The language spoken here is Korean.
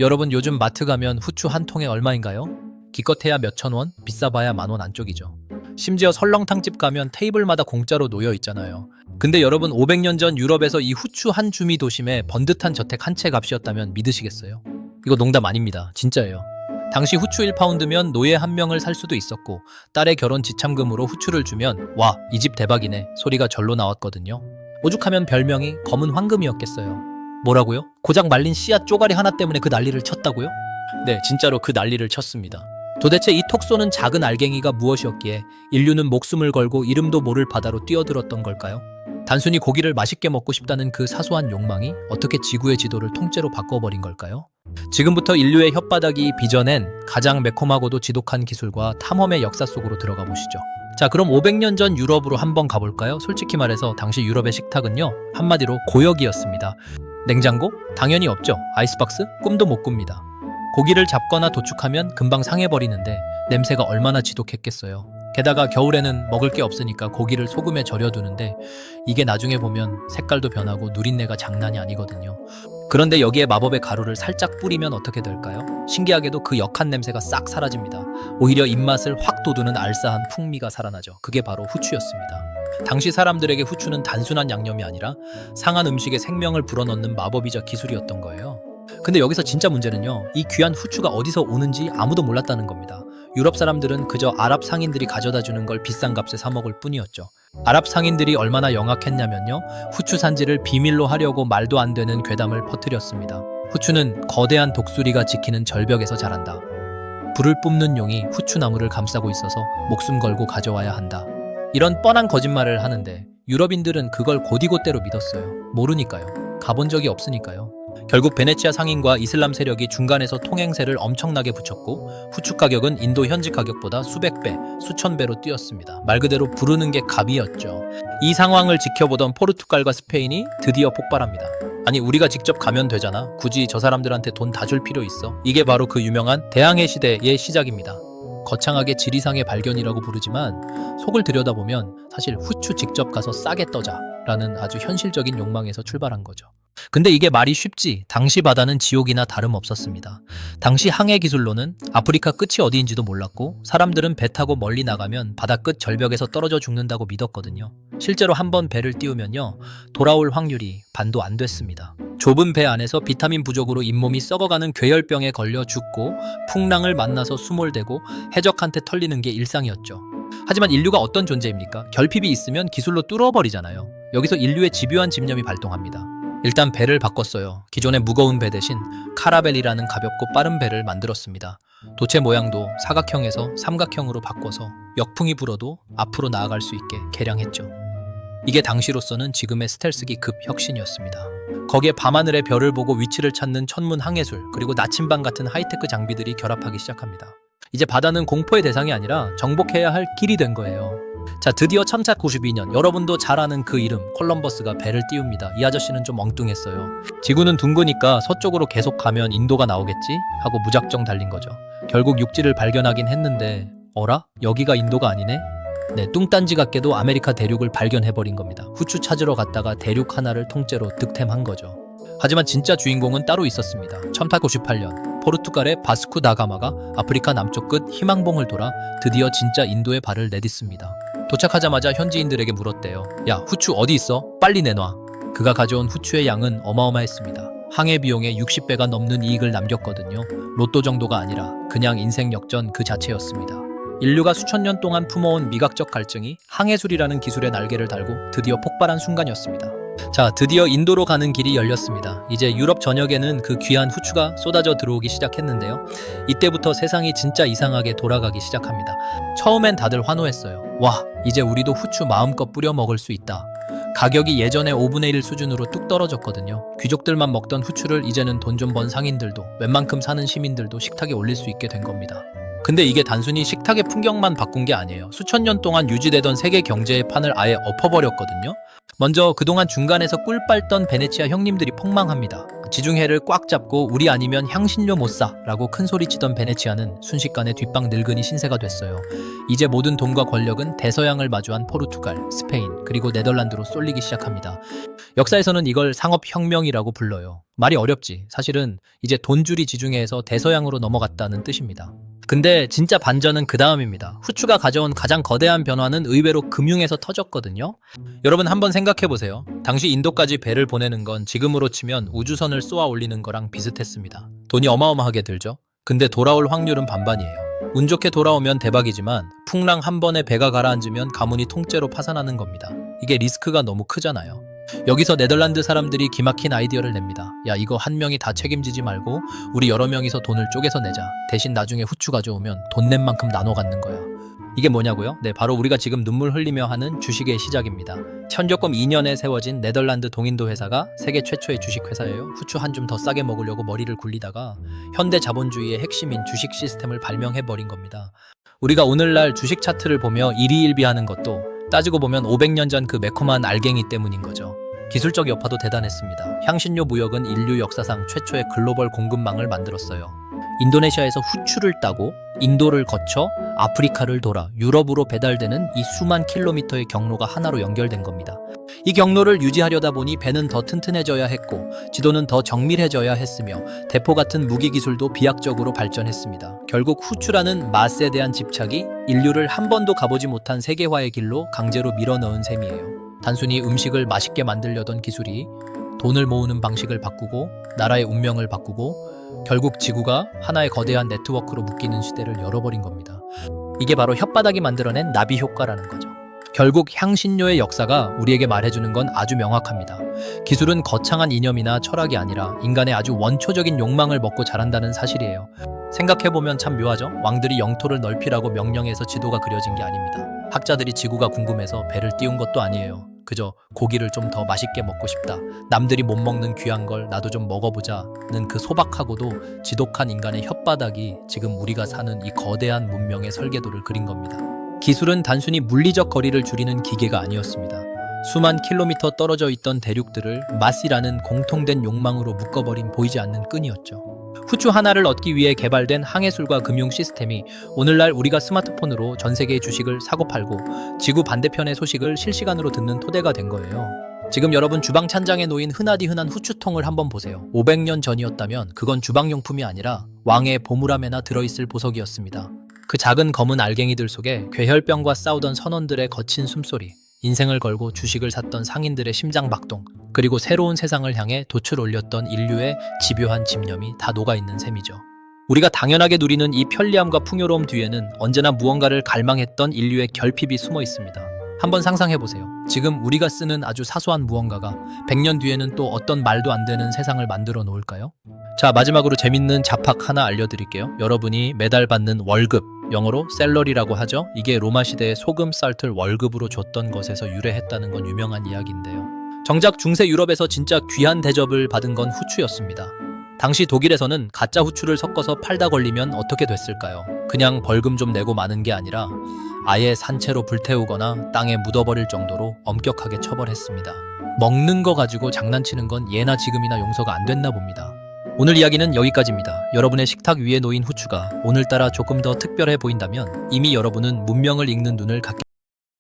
여러분 요즘 마트 가면 후추 한 통에 얼마인가요? 기껏해야 몇천 원, 비싸봐야 만 원 안쪽이죠. 심지어 설렁탕집 가면 테이블마다 공짜로 놓여 있잖아요. 근데 여러분 500년 전 유럽에서 이 후추 한 줌이 도심에 번듯한 저택 한 채 값이었다면 믿으시겠어요? 이거 농담 아닙니다. 진짜예요. 당시 후추 1파운드면 노예 한 명을 살 수도 있었고 딸의 결혼 지참금으로 후추를 주면 와, 이 집 대박이네 소리가 절로 나왔거든요. 오죽하면 별명이 검은 황금이었겠어요. 뭐라고요? 고작 말린 씨앗 쪼가리 하나 때문에 그 난리를 쳤다고요? 네, 진짜로 그 난리를 쳤습니다. 도대체 이 톡 쏘는 작은 알갱이가 무엇이었기에 인류는 목숨을 걸고 이름도 모를 바다로 뛰어들었던 걸까요? 단순히 고기를 맛있게 먹고 싶다는 그 사소한 욕망이 어떻게 지구의 지도를 통째로 바꿔버린 걸까요? 지금부터 인류의 혓바닥이 빚어낸 가장 매콤하고도 지독한 기술과 탐험의 역사 속으로 들어가 보시죠. 자, 그럼 500년 전 유럽으로 한번 가볼까요? 솔직히 말해서 당시 유럽의 식탁은요, 한마디로 고역이었습니다. 냉장고? 당연히 없죠. 아이스박스? 꿈도 못 꿉니다. 고기를 잡거나 도축하면 금방 상해버리는데 냄새가 얼마나 지독했겠어요. 게다가 겨울에는 먹을 게 없으니까 고기를 소금에 절여두는데 이게 나중에 보면 색깔도 변하고 누린내가 장난이 아니거든요. 그런데 여기에 마법의 가루를 살짝 뿌리면 어떻게 될까요? 신기하게도 그 역한 냄새가 싹 사라집니다. 오히려 입맛을 확 돋우는 알싸한 풍미가 살아나죠. 그게 바로 후추였습니다. 당시 사람들에게 후추는 단순한 양념이 아니라 상한 음식에 생명을 불어넣는 마법이자 기술이었던 거예요. 근데 여기서 진짜 문제는요, 이 귀한 후추가 어디서 오는지 아무도 몰랐다는 겁니다. 유럽 사람들은 그저 아랍 상인들이 가져다 주는 걸 비싼 값에 사 먹을 뿐이었죠. 아랍 상인들이 얼마나 영악했냐면요, 후추 산지를 비밀로 하려고 말도 안 되는 괴담을 퍼뜨렸습니다. 후추는 거대한 독수리가 지키는 절벽에서 자란다. 불을 뿜는 용이 후추나무를 감싸고 있어서 목숨 걸고 가져와야 한다. 이런 뻔한 거짓말을 하는데 유럽인들은 그걸 곧이곧대로 믿었어요. 모르니까요. 가본 적이 없으니까요. 결국 베네치아 상인과 이슬람 세력이 중간에서 통행세를 엄청나게 붙였고 후추 가격은 인도 현지 가격보다 수백 배, 수천 배로 뛰었습니다. 말 그대로 부르는 게 갑이었죠. 이 상황을 지켜보던 포르투갈과 스페인이 드디어 폭발합니다. 아니, 우리가 직접 가면 되잖아. 굳이 저 사람들한테 돈 다 줄 필요 있어? 이게 바로 그 유명한 대항해 시대의 시작입니다. 거창하게 지리상의 발견이라고 부르지만 속을 들여다보면 사실 후추 직접 가서 싸게 떠자라는 아주 현실적인 욕망에서 출발한 거죠. 근데 이게 말이 쉽지, 당시 바다는 지옥이나 다름없었습니다. 당시 항해 기술로는 아프리카 끝이 어디인지도 몰랐고 사람들은 배 타고 멀리 나가면 바다 끝 절벽에서 떨어져 죽는다고 믿었거든요. 실제로 한번 배를 띄우면요, 돌아올 확률이 반도 안 됐습니다. 좁은 배 안에서 비타민 부족으로 잇몸이 썩어가는 괴혈병에 걸려 죽고 풍랑을 만나서 수몰되고 해적한테 털리는 게 일상이었죠. 하지만 인류가 어떤 존재입니까? 결핍이 있으면 기술로 뚫어버리잖아요. 여기서 인류의 집요한 집념이 발동합니다. 일단 배를 바꿨어요. 기존의 무거운 배 대신 카라벨이라는 가볍고 빠른 배를 만들었습니다. 도체 모양도 사각형에서 삼각형으로 바꿔서 역풍이 불어도 앞으로 나아갈 수 있게 개량했죠. 이게 당시로서는 지금의 스텔스기 급 혁신이었습니다. 거기에 밤하늘의 별을 보고 위치를 찾는 천문 항해술, 그리고 나침반 같은 하이테크 장비들이 결합하기 시작합니다. 이제 바다는 공포의 대상이 아니라 정복해야 할 길이 된 거예요. 자, 드디어 1492년, 여러분도 잘 아는 그 이름, 콜럼버스가 배를 띄웁니다. 이 아저씨는 좀 엉뚱했어요. 지구는 둥그니까 서쪽으로 계속 가면 인도가 나오겠지? 하고 무작정 달린 거죠. 결국 육지를 발견하긴 했는데 어라? 여기가 인도가 아니네? 네, 뚱딴지 같게도 아메리카 대륙을 발견해버린 겁니다. 후추 찾으러 갔다가 대륙 하나를 통째로 득템한 거죠. 하지만 진짜 주인공은 따로 있었습니다. 1898년 포르투갈의 바스쿠 다가마가 아프리카 남쪽 끝 희망봉을 돌아 드디어 진짜 인도에 발을 내딛습니다. 도착하자마자 현지인들에게 물었대요. 야, 후추 어디 있어? 빨리 내놔. 그가 가져온 후추의 양은 어마어마했습니다. 항해 비용의 60배가 넘는 이익을 남겼거든요. 로또 정도가 아니라 그냥 인생 역전 그 자체였습니다. 인류가 수천 년 동안 품어온 미각적 갈증이 항해술이라는 기술의 날개를 달고 드디어 폭발한 순간이었습니다. 자, 드디어 인도로 가는 길이 열렸습니다. 이제 유럽 전역에는 그 귀한 후추가 쏟아져 들어오기 시작했는데요. 이때부터 세상이 진짜 이상하게 돌아가기 시작합니다. 처음엔 다들 환호했어요. 와, 이제 우리도 후추 마음껏 뿌려 먹을 수 있다. 가격이 예전의 5분의 1 수준으로 뚝 떨어졌거든요. 귀족들만 먹던 후추를 이제는 돈 좀 번 상인들도, 웬만큼 사는 시민들도 식탁에 올릴 수 있게 된 겁니다. 근데 이게 단순히 식탁의 풍경만 바꾼 게 아니에요. 수천 년 동안 유지되던 세계 경제의 판을 아예 엎어버렸거든요. 먼저 그동안 중간에서 꿀 빨던 베네치아 형님들이 폭망합니다. 지중해를 꽉 잡고 우리 아니면 향신료 못 사라고 큰소리치던 베네치아는 순식간에 뒷방 늙은이 신세가 됐어요. 이제 모든 돈과 권력은 대서양을 마주한 포르투갈, 스페인, 그리고 네덜란드로 쏠리기 시작합니다. 역사에서는 이걸 상업혁명이라고 불러요. 말이 어렵지. 사실은 이제 돈줄이 지중해에서 대서양으로 넘어갔다는 뜻입니다. 근데 진짜 반전은 그 다음입니다. 후추가 가져온 가장 거대한 변화는 의외로 금융에서 터졌거든요. 여러분 한번 생각해보세요. 당시 인도까지 배를 보내는 건 지금으로 치면 우주선을 쏘아 올리는 거랑 비슷했습니다. 돈이 어마어마하게 들죠. 근데 돌아올 확률은 반반이에요. 운 좋게 돌아오면 대박이지만 풍랑 한 번에 배가 가라앉으면 가문이 통째로 파산하는 겁니다. 이게 리스크가 너무 크잖아요. 여기서 네덜란드 사람들이 기막힌 아이디어를 냅니다. 야, 이거 한 명이 다 책임지지 말고 우리 여러 명이서 돈을 쪼개서 내자. 대신 나중에 후추 가져오면 돈 낸 만큼 나눠 갖는 거야. 이게 뭐냐고요? 네, 바로 우리가 지금 눈물 흘리며 하는 주식의 시작입니다. 현조금 2년에 세워진 네덜란드 동인도 회사가 세계 최초의 주식 회사예요. 후추 한 줌 더 싸게 먹으려고 머리를 굴리다가 현대 자본주의의 핵심인 주식 시스템을 발명해버린 겁니다. 우리가 오늘날 주식 차트를 보며 일희일비하는 것도 따지고 보면 500년 전 그 매콤한 알갱이 때문인 거죠. 기술적 여파도 대단했습니다. 향신료 무역은 인류 역사상 최초의 글로벌 공급망을 만들었어요. 인도네시아에서 후추를 따고 인도를 거쳐 아프리카를 돌아 유럽으로 배달되는 이 수만 킬로미터의 경로가 하나로 연결된 겁니다. 이 경로를 유지하려다 보니 배는 더 튼튼해져야 했고 지도는 더 정밀해져야 했으며 대포 같은 무기 기술도 비약적으로 발전했습니다. 결국 후추라는 맛에 대한 집착이 인류를 한 번도 가보지 못한 세계화의 길로 강제로 밀어넣은 셈이에요. 단순히 음식을 맛있게 만들려던 기술이 돈을 모으는 방식을 바꾸고 나라의 운명을 바꾸고 결국 지구가 하나의 거대한 네트워크로 묶이는 시대를 열어버린 겁니다. 이게 바로 혓바닥이 만들어낸 나비 효과라는 거죠. 결국 향신료의 역사가 우리에게 말해주는 건 아주 명확합니다. 기술은 거창한 이념이나 철학이 아니라 인간의 아주 원초적인 욕망을 먹고 자란다는 사실이에요. 생각해보면 참 묘하죠? 왕들이 영토를 넓히라고 명령해서 지도가 그려진 게 아닙니다. 학자들이 지구가 궁금해서 배를 띄운 것도 아니에요. 그저 고기를 좀 더 맛있게 먹고 싶다. 남들이 못 먹는 귀한 걸 나도 좀 먹어보자는 그 소박하고도 지독한 인간의 혓바닥이 지금 우리가 사는 이 거대한 문명의 설계도를 그린 겁니다. 기술은 단순히 물리적 거리를 줄이는 기계가 아니었습니다. 수만 킬로미터 떨어져 있던 대륙들을 맛이라는 공통된 욕망으로 묶어버린 보이지 않는 끈이었죠. 후추 하나를 얻기 위해 개발된 항해술과 금융 시스템이 오늘날 우리가 스마트폰으로 전 세계의 주식을 사고 팔고 지구 반대편의 소식을 실시간으로 듣는 토대가 된 거예요. 지금 여러분 주방 찬장에 놓인 흔하디 흔한 후추통을 한번 보세요. 500년 전이었다면 그건 주방용품이 아니라 왕의 보물함에나 들어있을 보석이었습니다. 그 작은 검은 알갱이들 속에 괴혈병과 싸우던 선원들의 거친 숨소리, 인생을 걸고 주식을 샀던 상인들의 심장박동, 그리고 새로운 세상을 향해 돛을 올렸던 인류의 집요한 집념이 다 녹아있는 셈이죠. 우리가 당연하게 누리는 이 편리함과 풍요로움 뒤에는 언제나 무언가를 갈망했던 인류의 결핍이 숨어 있습니다. 한번 상상해보세요. 지금 우리가 쓰는 아주 사소한 무언가가 100년 뒤에는 또 어떤 말도 안 되는 세상을 만들어 놓을까요? 자, 마지막으로 재밌는 잡학 하나 알려드릴게요. 여러분이 매달 받는 월급, 영어로 셀러리라고 하죠. 이게 로마 시대에 소금 쌀틀 월급으로 줬던 것에서 유래했다는 건 유명한 이야기인데요. 정작 중세 유럽에서 진짜 귀한 대접을 받은 건 후추였습니다. 당시 독일에서는 가짜 후추를 섞어서 팔다 걸리면 어떻게 됐을까요? 그냥 벌금 좀 내고 마는 게 아니라 아예 산채로 불태우거나 땅에 묻어버릴 정도로 엄격하게 처벌했습니다. 먹는 거 가지고 장난치는 건 예나 지금이나 용서가 안 됐나 봅니다. 오늘 이야기는 여기까지입니다. 여러분의 식탁 위에 놓인 후추가 오늘따라 조금 더 특별해 보인다면 이미 여러분은 문명을 읽는 눈을 갖게